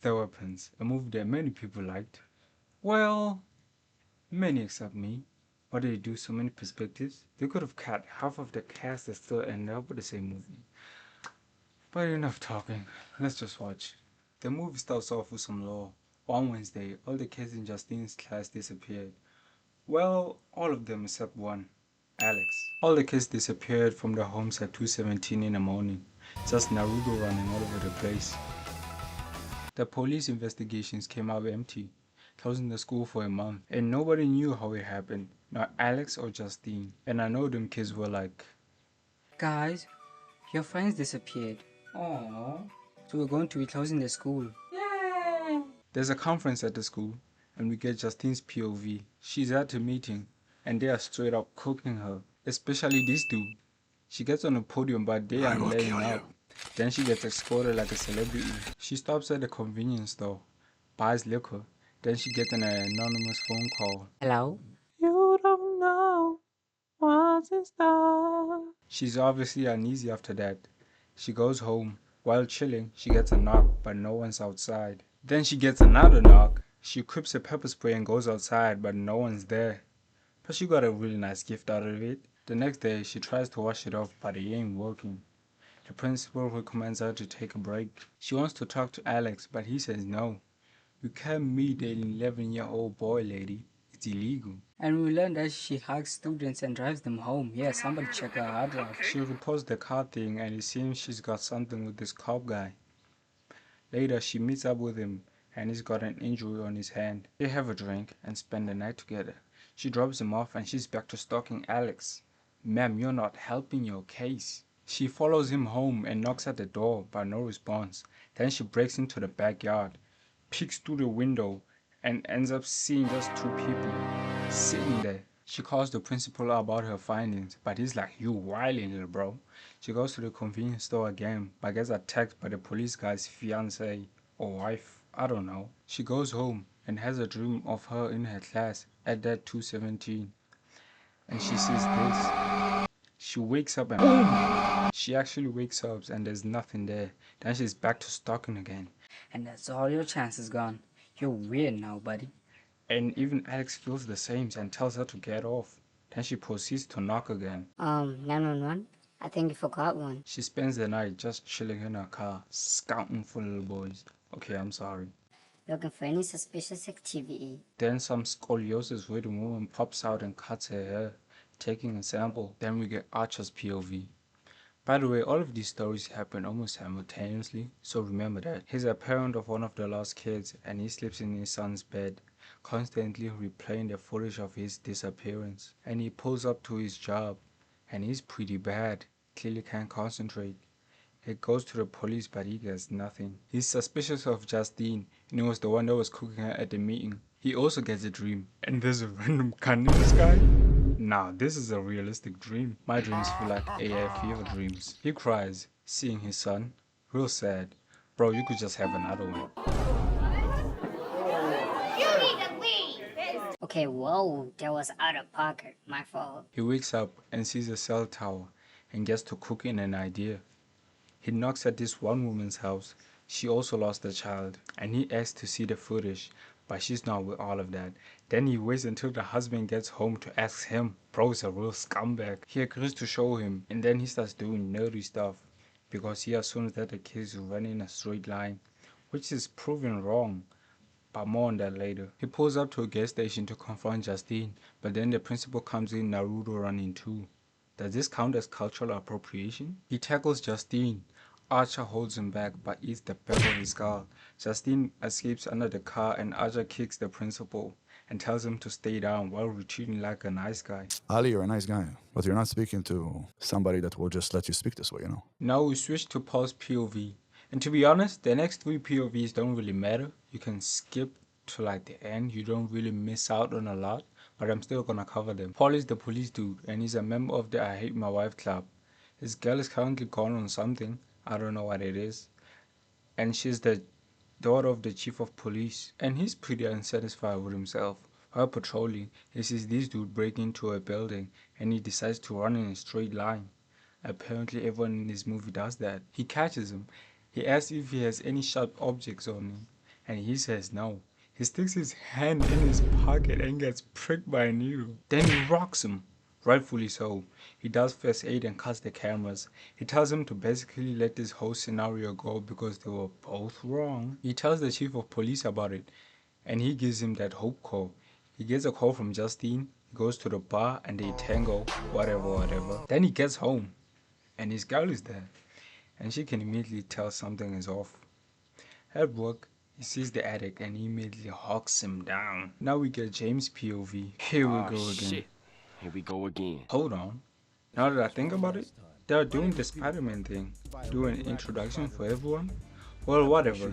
The Weapons, a movie that many people liked. Well, many except me. Why did they do so many perspectives? They could have cut half of the cast and still end up with the same movie. But enough talking, let's just watch. The movie starts off with some lore. One Wednesday, all the kids in Justine's class disappeared. Well, all of them except one, Alex. All the kids disappeared from their homes at 2:17 in the morning. Just Naruto running all over the place. The police investigations came out empty, closing the school for a month, and nobody knew how it happened, not Alex or Justine. And I know them kids were like, guys, your friends disappeared. Aww. So we're going to be closing the school. yay! There's a conference at the school, and we get Justine's POV. She's at a meeting, and they are straight up cooking her, especially this dude. She gets on the podium, but they aren't laying up. Then she gets escorted like a celebrity. She stops at a convenience store, buys liquor, then she gets an anonymous phone call. Hello? You don't know what's in store. She's obviously uneasy after that. She goes home. While chilling, she gets a knock, but no one's outside. Then she gets another knock. She equips a pepper spray and goes outside, but no one's there. But she got a really nice gift out of it. The next day, she tries to wash it off, but it ain't working. The principal recommends her to take a break. She wants to talk to Alex, but he says no. You can't meet an 11-year-old boy, lady. It's illegal. And we learned that she hugs students and drives them home. Yeah, somebody check her hard drive. She reports the car thing and it seems she's got something with this cop guy. Later, she meets up with him and he's got an injury on his hand. They have a drink and spend the night together. She drops him off and she's back to stalking Alex. Ma'am, you're not helping your case. She follows him home and knocks at the door, but no response. Then she breaks into the backyard, peeks through the window, and ends up seeing just two people sitting there. She calls the principal about her findings, but he's like, you wily little bro. She goes to the convenience store again, but gets attacked by the police guy's fiance or wife. I don't know. She goes home and has a dream of her in her class at that 2:17, and she sees this. She wakes up and boom! She actually wakes up and there's nothing there. Then she's back to stalking again. And that's all your chances gone. You're weird now, buddy. And even Alex feels the same and tells her to get off. Then she proceeds to knock again. 911? I think you forgot one. She spends the night just chilling in her car, scouting for little boys. Okay, I'm sorry. Looking for any suspicious activity. Then some scoliosis ridden woman pops out and cuts her hair, taking a sample. Then we get Archer's POV. By the way, all of these stories happen almost simultaneously, so remember that. He's a parent of one of the lost kids and he sleeps in his son's bed, constantly replaying the footage of his disappearance. And he pulls up to his job, and he's pretty bad, clearly can't concentrate. He goes to the police but he gets nothing. He's suspicious of Justine, and he was the one that was cooking her at the meeting. He also gets a dream, and there's a random gun in the sky. Now, this is a realistic dream. My dreams feel like AI fever dreams. He cries, seeing his son. Real sad. Bro, you could just have another one. You need to leave! Okay, whoa, that was out of pocket. My fault. He wakes up and sees a cell tower and gets to cooking an idea. He knocks at this one woman's house. She also lost a child, and he asks to see the footage, but she's not with all of that. Then he waits until the husband gets home to ask him. Bro is a real scumbag. He agrees to show him, and then he starts doing nerdy stuff because he assumes that the kids run in a straight line, which is proven wrong, but more on that later. He pulls up to a gas station to confront Justine, but then the principal comes in Naruto running too. Does this count as cultural appropriation? He tackles Justine. Archer holds him back but eats the back of his skull. Justine escapes under the car and Archer kicks the principal and tells him to stay down while retreating like a nice guy. Ali, you're a nice guy, but you're not speaking to somebody that will just let you speak this way, you know? Now we switch to Paul's POV. And to be honest, the next three POVs don't really matter. You can skip to like the end. You don't really miss out on a lot, but I'm still gonna cover them. Paul is the police dude and he's a member of the I Hate My Wife club. His girl is currently gone on something. I don't know what it is. And she's the daughter of the chief of police. And he's pretty unsatisfied with himself. While patrolling, he sees this dude break into a building and he decides to run in a straight line. Apparently everyone in this movie does that. He catches him. He asks if he has any sharp objects on him. And he says no. He sticks his hand in his pocket and gets pricked by a needle. Then he rocks him. Rightfully so. He does first aid and cuts the cameras. He tells him to basically let this whole scenario go because they were both wrong. He tells the chief of police about it and he gives him that hope call. He gets a call from Justine. He goes to the bar and they tango, whatever. Then he gets home and his girl is there and she can immediately tell something is off. At work, he sees the addict and he immediately hawks him down. Now we get James' POV. Here we go again. Shit. Here we go again. Hold on. Now that I think about it, they are doing the Spider-Man thing. Do an introduction for everyone? Well, whatever.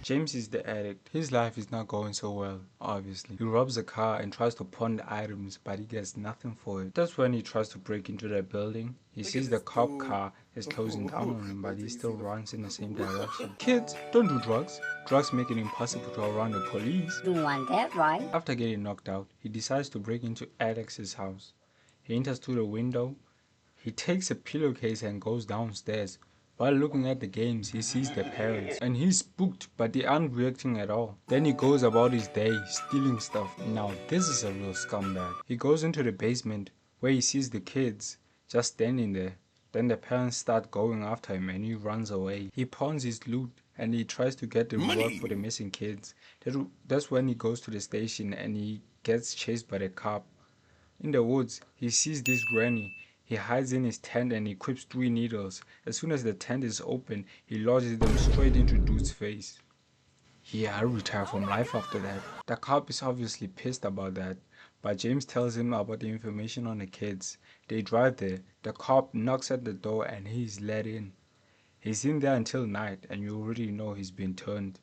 James is the addict. His life is not going so well, obviously. He robs a car and tries to pawn the items, but he gets nothing for it. That's when he tries to break into the building. He sees the cop car is closing down on him, but he still runs in the same direction. Kids, don't do drugs. Drugs make it impossible to outrun the police. You want that, right? After getting knocked out, he decides to break into Alex's house. He enters through the window. He takes a pillowcase and goes downstairs. While looking at the games, he sees the parents and he's spooked, but they aren't reacting at all. Then he goes about his day, stealing stuff. Now this is a real scumbag. He goes into the basement where he sees the kids just standing there. Then the parents start going after him and he runs away. He pawns his loot and he tries to get the reward for the missing kids. That's when he goes to the station and he gets chased by the cop. In the woods, he sees this granny. He hides in his tent and equips 3 needles. As soon as the tent is open, he lodges them straight into dude's face. Yeah, I retire from life after that. The cop is obviously pissed about that, but James tells him about the information on the kids. They drive there. The cop knocks at the door and he's let in. He's in there until night and you already know he's been turned.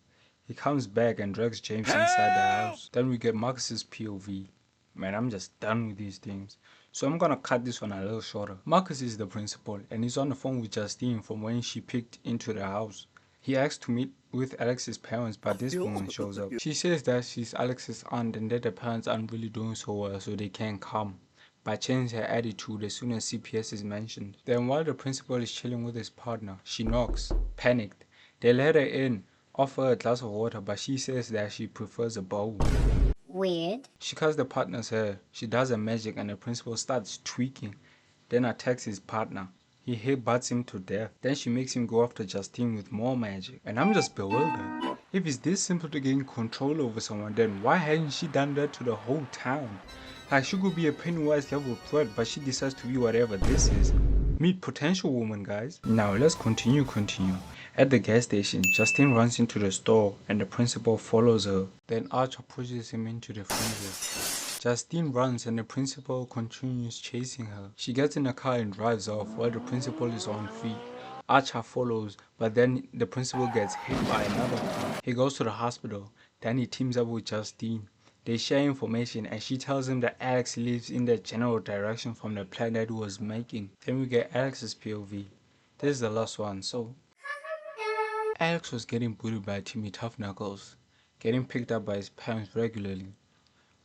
He comes back and drags James inside the house. Then we get Marcus's POV. Man, I'm just done with these things. So I'm gonna cut this one a little shorter. Marcus is the principal and he's on the phone with Justine from when she picked into the house. He asks to meet with Alex's parents, but this woman shows up. She says that she's Alex's aunt and that the parents aren't really doing so well, so they can't come. But changes her attitude as soon as CPS is mentioned. Then while the principal is chilling with his partner, she knocks, panicked. They let her in, offer her a glass of water, but she says that she prefers a bowl. Weird. She cuts the partner's hair. She does a magic and the principal starts tweaking. Then attacks his partner. He headbutts him to death. Then she makes him go after Justine with more magic. And I'm just bewildered. If it's this simple to gain control over someone, then why hadn't she done that to the whole town? Like, she could be a Pennywise level threat, but she decides to be whatever this is. Meet potential woman, guys. Now let's continue. At the gas station, Justine runs into the store and the principal follows her. Then Archer pushes him into the freezer. Justine runs and the principal continues chasing her. She gets in a car and drives off while the principal is on feet. Archer follows, but then the principal gets hit by another car. He goes to the hospital. Then he teams up with Justine. They share information and she tells him that Alex lives in the general direction from the plan that he was making. Then we get Alex's POV. This is the last one. So Alex was getting bullied by Timmy Tough Knuckles, getting picked up by his parents regularly.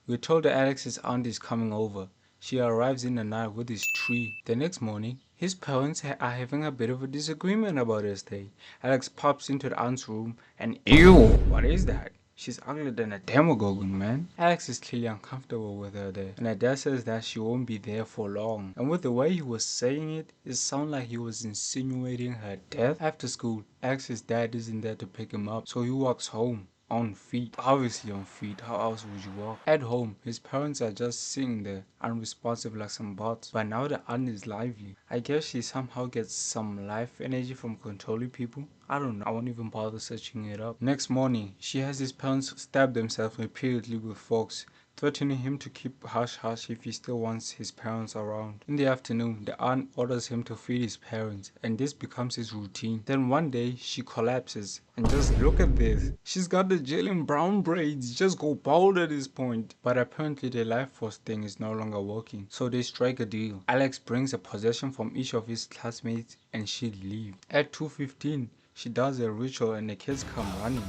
We're told that Alex's aunt is coming over. She arrives in the night with his tree. The next morning, his parents are having a bit of a disagreement about his day. Alex pops into the aunt's room and ew, what is that? She's uglier than a Demogorgon, man. Alex is clearly uncomfortable with her there, and her dad says that she won't be there for long. And with the way he was saying it, it sounded like he was insinuating her death. After school, Alex's dad isn't there to pick him up, so he walks home. On feet, obviously on feet, how else would you walk? At home, his parents are just sitting there, unresponsive like some bots, but now the aunt is lively. I guess she somehow gets some life energy from controlling people. I don't know, I won't even bother searching it up. Next morning, she has his parents stab themselves repeatedly with forks, threatening him to keep hush-hush if he still wants his parents around. In the afternoon, the aunt orders him to feed his parents, and this becomes his routine. Then one day, she collapses, and just look at this. She's got the Jalen Brown braids, just go bald at this point. But apparently the life force thing is no longer working, so they strike a deal. Alex brings a possession from each of his classmates, and she leaves. At 2:15, she does a ritual and the kids come running.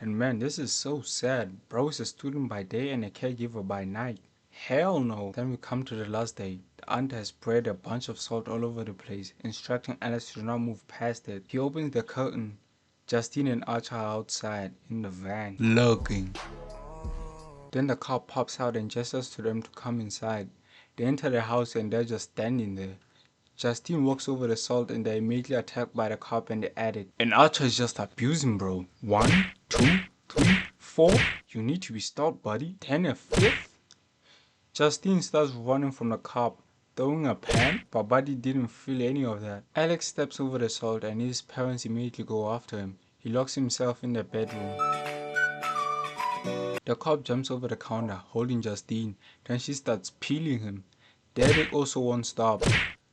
And man, this is so sad. Bro is a student by day and a caregiver by night. Hell no. Then we come to the last day. The aunt has spread a bunch of salt all over the place, instructing Alex to not move past it. He opens the curtain. Justine and Archer are outside in the van, looking. Then the cop pops out and gestures to them to come inside. They enter the house and they're just standing there. Justine walks over the salt and they're immediately attacked by the cop and the addict. And Archer is just abusing bro. 1, 2, 3, 4. You need to be stopped, buddy. 10 and 5th. Justine starts running from the cop, throwing a pan, but Buddy didn't feel any of that. Alex steps over the salt and his parents immediately go after him. He locks himself in the bedroom. The cop jumps over the counter, holding Justine, then she starts peeling him. Derek also won't stop,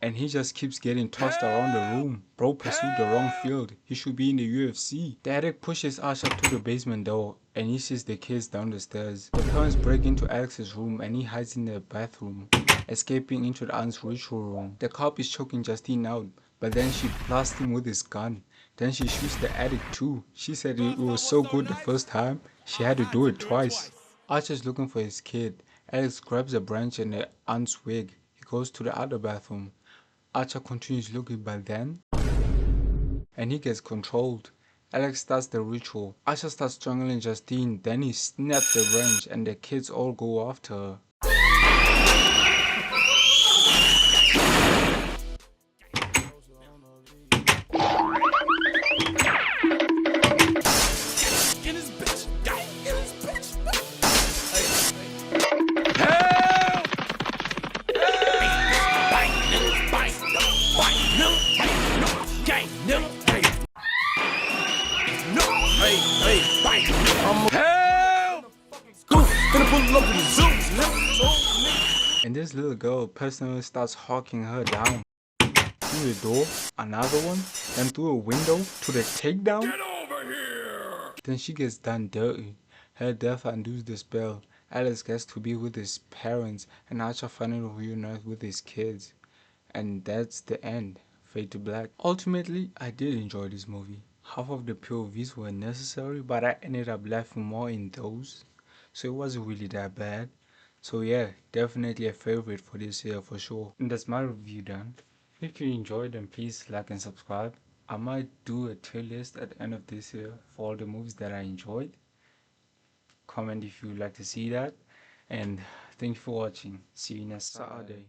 and he just keeps getting tossed around the room. Bro pursued the wrong field, he should be in the UFC. Derek pushes Asha to the basement door, and he sees the kids down the stairs. The parents break into Alex's room and he hides in the bathroom, escaping into the aunt's ritual room. The cop is choking Justine out, but then she blasts him with his gun. Then she shoots the addict too. She said it was so good the first time, she had to do it twice. Archer's looking for his kid. Alex grabs a branch and the aunt's wig. He goes to the other bathroom. Archer continues looking by then, and he gets controlled. Alex starts the ritual. Archer starts strangling Justine, then he snaps the branch and the kids all go after her. And this little girl personally starts hawking her down. Through the door, another one, then through a window to the takedown. Get over here! Then she gets done dirty. Her death undoes the spell. Alex gets to be with his parents, and Archer finally reunites with his kids. And that's the end. Fade to black. Ultimately, I did enjoy this movie. Half of the POVs were necessary, but I ended up laughing more in those, so it wasn't really that bad. So yeah, definitely a favorite for this year for sure. And that's my review done. If you enjoyed, then please like and subscribe. I might do a tier list at the end of this year for all the movies that I enjoyed. Comment if you would like to see that. And thank you for watching. See you next Saturday.